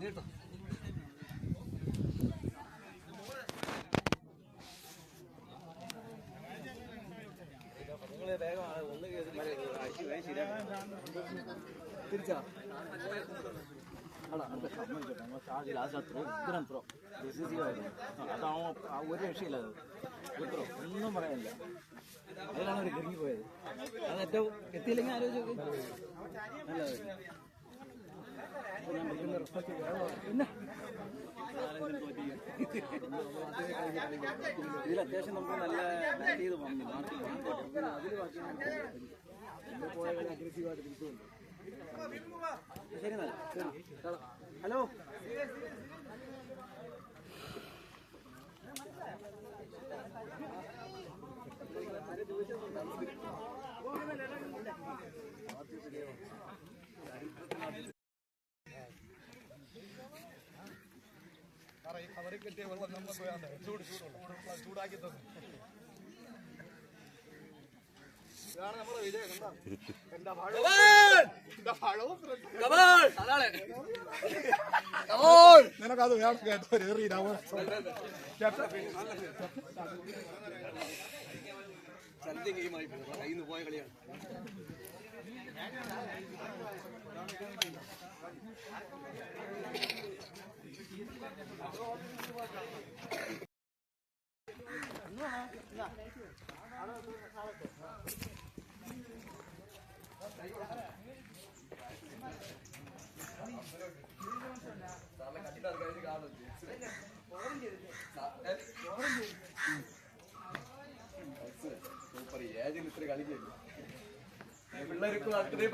എടുത്തോ തിരിച്ചാ അതാവുമ്പോ ഒരു രക്ഷയില്ല. അത് ത്രോ ഒന്നും പറയാനില്ല. അതിലാണ് അവർ കിറങ്ങി പോയത്. അത് ഏറ്റവും എത്തിയില്ലെങ്കിൽ ആലോചിച്ച് നല്ലത്. പിന്നെ ഇതിൽ അത്യാവശ്യം നമുക്ക് നല്ല ബാറ്റ് ചെയ്ത് വന്നു. അതിൽ ബാക്കി പോയ കളി അഗ്രസീവായിട്ട് തിരിച്ചുകൊണ്ട്. ശരി നല്ല ഹലോ അവരെ കിട്ടിയ വെള്ളം നമുക്ക് വേണ്ട. ചൂടാക്കി തന്നു. ഇതാണ് നമ്മുടെ വിജയം. എന്താ നിനക്കത് വേണം കേട്ടോ. കയ്യിൽ പോയ കളിയാണ്. സൂപ്പർ ഏജിൽ ഇത്ര കളിക്കില്ല. പിള്ളേർക്ക് അത്രയും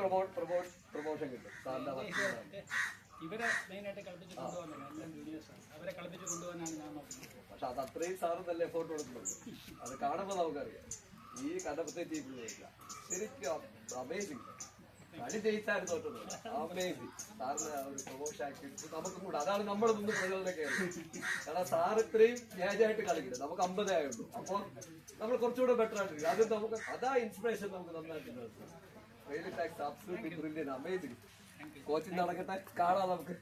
പ്രൊമോഷൻ കിട്ടും. ഇവരെ മെയിനായിട്ട് കളിപ്പിച്ച് അവരെ കളിപ്പിച്ച് കൊണ്ടുപോകാനാണ് ഞാൻ നോക്കുന്നത്. പക്ഷെ അത് അത്രയും സാറ് നല്ല എഫോർട്ട് കൊടുക്കുന്നുണ്ട്. അത് കാണുമ്പോൾ നമുക്കറിയാം. ഈ കണ്ടപ്പത്തെ ടീമില്ല ശരിക്കും അമേസിങ്. കളി ജയിച്ചായിരുന്നു തോറ്റത്. അമേസിങ്. സാറിന് ഒരു പ്രൊമോഷൻ ആക്കി നമുക്കും കൂടെ അതാണ് നമ്മുടെ മുമ്പ് പ്രചോദനമൊക്കെയാണ്. കാരണം സാർ ഇത്രയും ഏജായിട്ട് കളിക്കുന്നത് നമുക്ക് 50 ആയുള്ളൂ. അപ്പോൾ നമ്മൾ കുറച്ചുകൂടെ ബെറ്റർ ആയിട്ടിരിക്കും. അത് നമുക്ക് അതാ ഇൻസ്പിറേഷൻ നമുക്ക് നന്നായിട്ട്. Really thanks. Absolutely brilliant. Amazing. Coaching നടക്കട്ടെ. കാണാം നമുക്ക്.